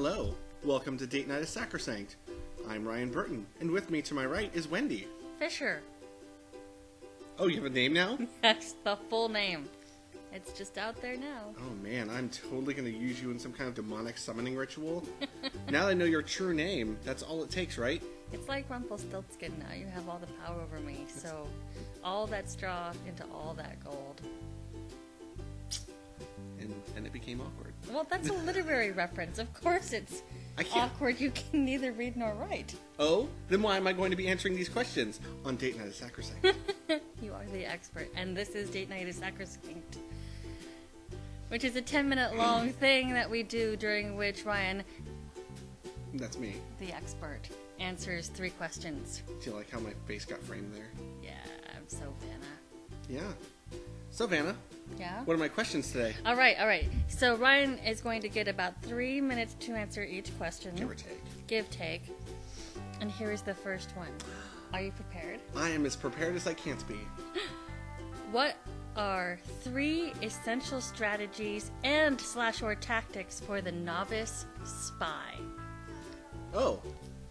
Hello, welcome to Date Night at Sacrosanct. I'm Ryan Burton, and with me to my right is Wendy. Fisher. Oh, you have a name now? That's the full name. It's just out there now. Oh man, I'm totally going to use you in some kind of demonic summoning ritual. Now that I know your true name, that's all it takes, right? It's like Rumpelstiltskin now. You have all the power over me. So, all that straw into all that gold. And it became awkward. Well, that's a literary reference. Of course it's awkward. You can neither read nor write. Oh? Then why am I going to be answering these questions on Date Night at Sacrosanct? You are the expert. And this is Date Night at Sacrosanct, which is a 10-minute long thing that we do during which Ryan, That's me. the expert, answers 3 questions. Do you like how my face got framed there? Yeah, I'm so Vanna. Yeah. So, Vanna, Yeah? what are my questions today? All right. So Ryan is going to get about 3 minutes to answer each question. Give or take. Give, take. And here is the first one. Are you prepared? I am as prepared as I can be. What are 3 essential strategies and /or tactics for the novice spy? Oh,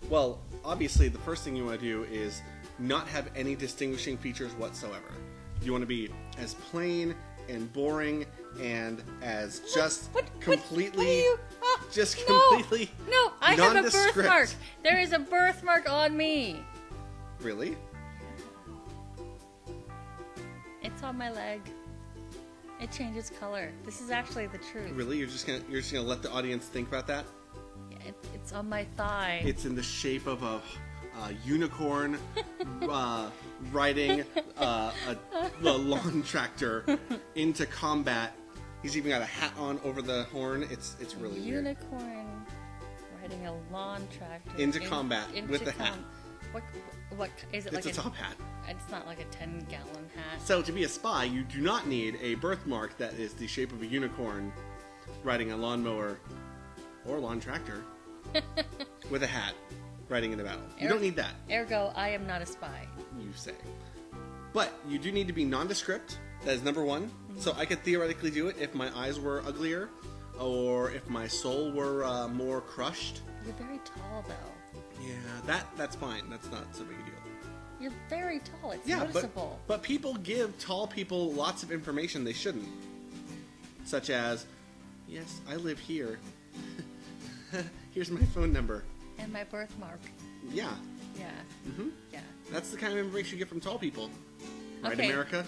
well, obviously the first thing you want to do is not have any distinguishing features whatsoever. You want to be as plain and boring and as just completely completely No, I have a nondescript. birthmark. There is a birthmark on me. Really? It's on my leg. It changes color. This is actually the truth. Really? You're just gonna let the audience think about that? Yeah, it's on my thigh. It's in the shape of a unicorn riding a lawn tractor into combat. He's even got a hat on over the horn. It's really weird. Unicorn riding a lawn tractor Into combat with the hat. What is it? It's Like a top hat. It's not like a 10-gallon hat. So to be a spy, you do not need a birthmark that is the shape of a unicorn riding a lawnmower or lawn tractor with a hat riding into battle. You don't need that. Ergo, I am not a spy. You say. But you do need to be nondescript. That is number 1. Mm-hmm. So I could theoretically do it if my eyes were uglier or if my soul were more crushed. You're very tall, though. Yeah, that's fine. That's not so big a deal. You're very tall. It's noticeable. But people give tall people lots of information they shouldn't. Such as, yes, I live here. Here's my phone number. And my birthmark. Yeah. Yeah. Mm-hmm. Yeah. That's the kind of information you get from tall people. Right, Okay. America?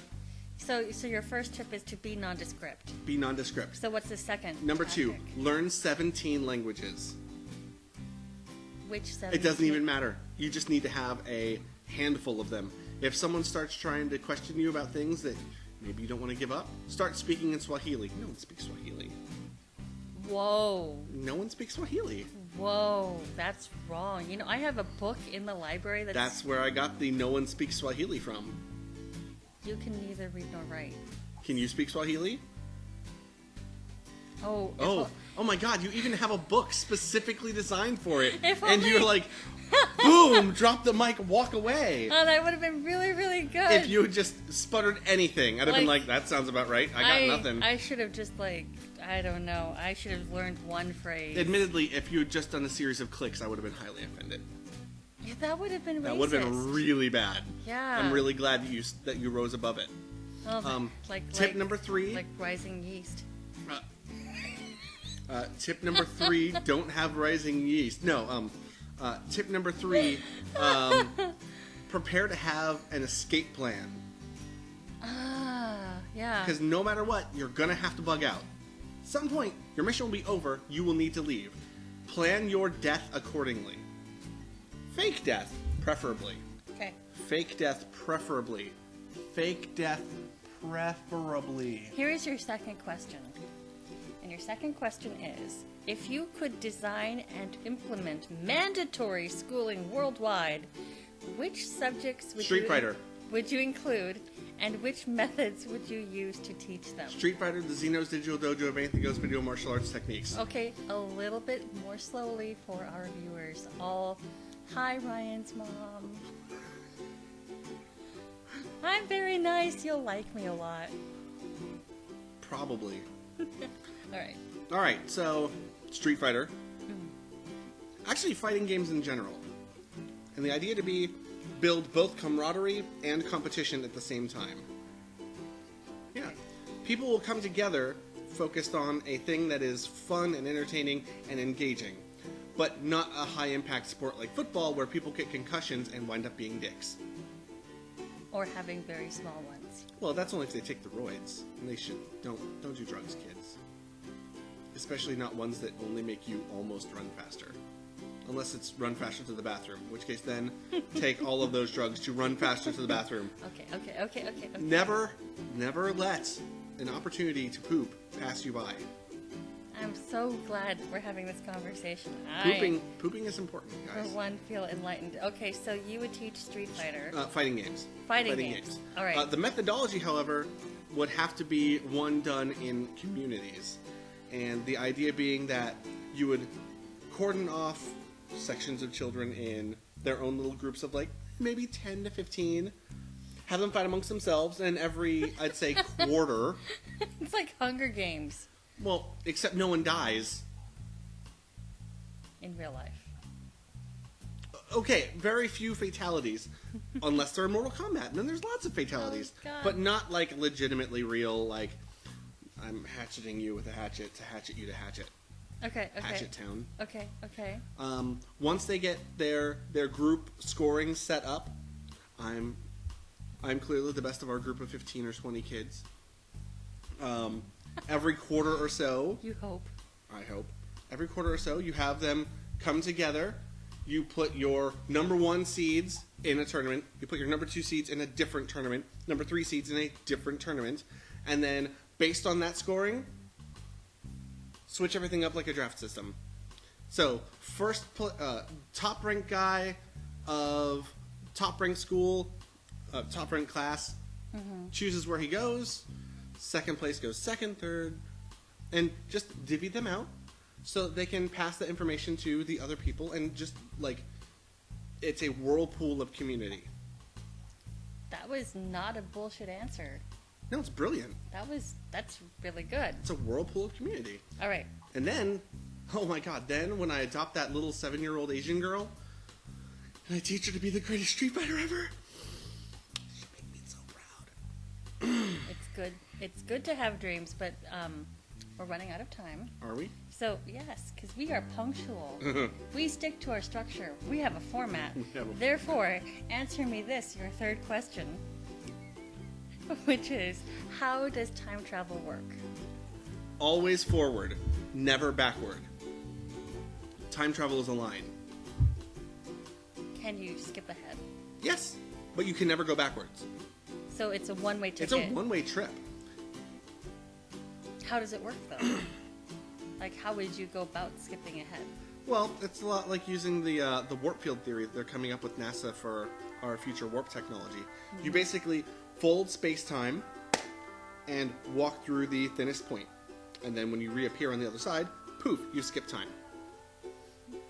So your first tip is to be nondescript. Be nondescript. So what's the second? Number 2, tactic? learn 17 languages. Which 17? It doesn't even matter. You just need to have a handful of them. If someone starts trying to question you about things that maybe you don't want to give up, start speaking in Swahili. No one speaks Swahili. Whoa. No one speaks Swahili. Whoa, that's wrong. You know, I have a book in the library That's where I got the no one speaks Swahili from. You can neither read nor write. Can you speak Swahili? Oh my god, you even have a book specifically designed for it. If And only- you're like, boom, drop the mic, walk away. Oh, that would have been really, really good. If you had just sputtered anything, I'd have been like, that sounds about right. I got nothing. I should have just I don't know. I should have learned one phrase. Admittedly, if you had just done a series of clicks, I would have been highly offended. Yeah, that would have been racist. That would have been really bad. Yeah. I'm really glad that you rose above it. Oh, Tip number 3. Like rising yeast. Tip number 3, don't have rising yeast. No, tip number 3, prepare to have an escape plan. Yeah. Because no matter what, you're going to have to bug out. At some point, your mission will be over, you will need to leave. Plan your death accordingly. Fake death, preferably. Okay. Fake death, preferably. Fake death, preferably. Here is your second question. And your second question is, if you could design and implement mandatory schooling worldwide, which subjects would you include, and which methods would you use to teach them? Street Fighter, the Xenos Digital Dojo of Anything Goes Video Martial Arts Techniques. Okay, a little bit more slowly for our viewers. Hi, Ryan's mom. I'm very nice. You'll like me a lot. Probably. Alright. Alright, so Street Fighter. Actually, fighting games in general. And the idea to be build both camaraderie and competition at the same time. Yeah. People will come together focused on a thing that is fun and entertaining and engaging, but not a high-impact sport like football where people get concussions and wind up being dicks. Or having very small ones. Well, that's only if they take the roids. And they should. Don't do drugs, kids. Especially not ones that only make you almost run faster. Unless it's run faster to the bathroom, in which case then take all of those drugs to run faster to the bathroom. Okay. Never let an opportunity to poop pass you by. I'm so glad we're having this conversation. Pooping is important, guys. For one, feel enlightened. Okay, so you would teach Street Fighter. Fighting games. Fighting games. All right. The methodology, however, would have to be one done in communities. And the idea being that you would cordon off sections of children in their own little groups of, like, maybe 10 to 15. Have them fight amongst themselves, and every, I'd say, quarter... It's like Hunger Games. Well, except no one dies. In real life. Okay, very few fatalities. Unless they're in Mortal Kombat, and then there's lots of fatalities. Oh, God. But not, like, legitimately real, like, I'm hatcheting you with a hatchet to hatchet you to hatchet. Okay. Hatchet Town. Okay. Once they get their group scoring set up, I'm clearly the best of our group of 15 or 20 kids. Every quarter or so... You hope. I hope. Every quarter or so, you have them come together. You put your number 1 seeds in a tournament. You put your number 2 seeds in a different tournament. Number 3 seeds in a different tournament. And then, based on that scoring, switch everything up like a draft system. So, top-ranked guy of top-ranked school, top-ranked class, chooses where he goes. Second place goes second, third, and just divvy them out so that they can pass the information to the other people and just, like, it's a whirlpool of community. That was not a bullshit answer. No, it's brilliant. That's really good. It's a whirlpool of community. All right. And then, oh my god, then when I adopt that little 7-year-old Asian girl, and I teach her to be the greatest Street Fighter ever, she'll make me so proud. It's good to have dreams, but we're running out of time. Are we? So, yes, because we are punctual. We stick to our structure. We have a format. Therefore, answer me this, your third question, which is, how does time travel work? Always forward, never backward. Time travel is a line. Can you skip ahead? Yes, but you can never go backwards. So it's a one-way ticket. It's a one-way trip. How does it work, though? Like, how would you go about skipping ahead? Well, it's a lot like using the warp field theory that they're coming up with NASA for our future warp technology. Mm-hmm. You basically fold space-time and walk through the thinnest point. And then when you reappear on the other side, poof, you skip time.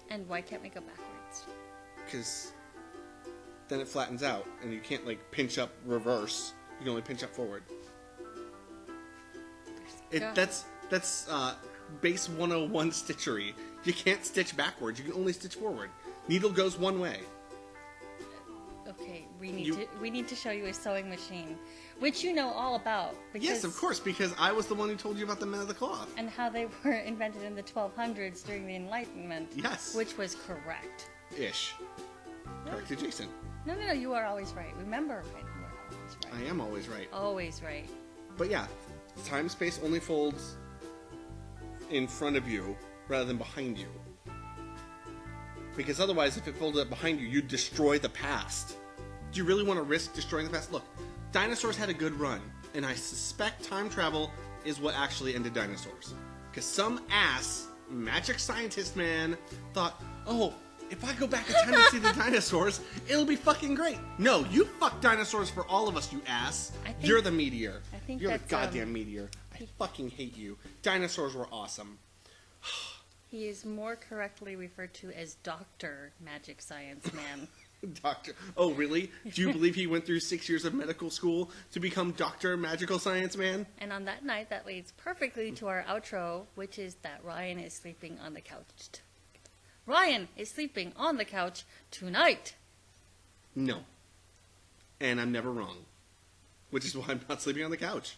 And why can't we go backwards? Because then it flattens out, and you can't, like, pinch up reverse. You can only pinch up forward. That's base 101 stitchery. You can't stitch backwards. You can only stitch forward. Needle goes one way. Okay, we need to show you a sewing machine, which you know all about. Yes, of course, because I was the one who told you about the men of the cloth. And how they were invented in the 1200s during the Enlightenment. Yes. Which was correct. Ish. Correct adjacent. No, you are always right. Remember, right? You are always right. I am always right. Always right. But yeah, time-space only folds in front of you rather than behind you. Because otherwise, if it folded up behind you, you'd destroy the past. Do you really want to risk destroying the past? Look, dinosaurs had a good run, and I suspect time travel is what actually ended dinosaurs. Because some ass, magic scientist man, thought, oh, if I go back in time to see the dinosaurs, it'll be fucking great. No, you fuck dinosaurs for all of us, you ass. You're the meteor. You're the goddamn meteor. I fucking hate you. Dinosaurs were awesome. He is more correctly referred to as Dr. Magic Science Man. Doctor. Oh, really? Do you believe he went through 6 years of medical school to become Dr. Magical Science Man? And on that night, that leads perfectly to our outro, which is that Ryan is sleeping on the couch. Ryan is sleeping on the couch tonight. No. And I'm never wrong. Which is why I'm not sleeping on the couch.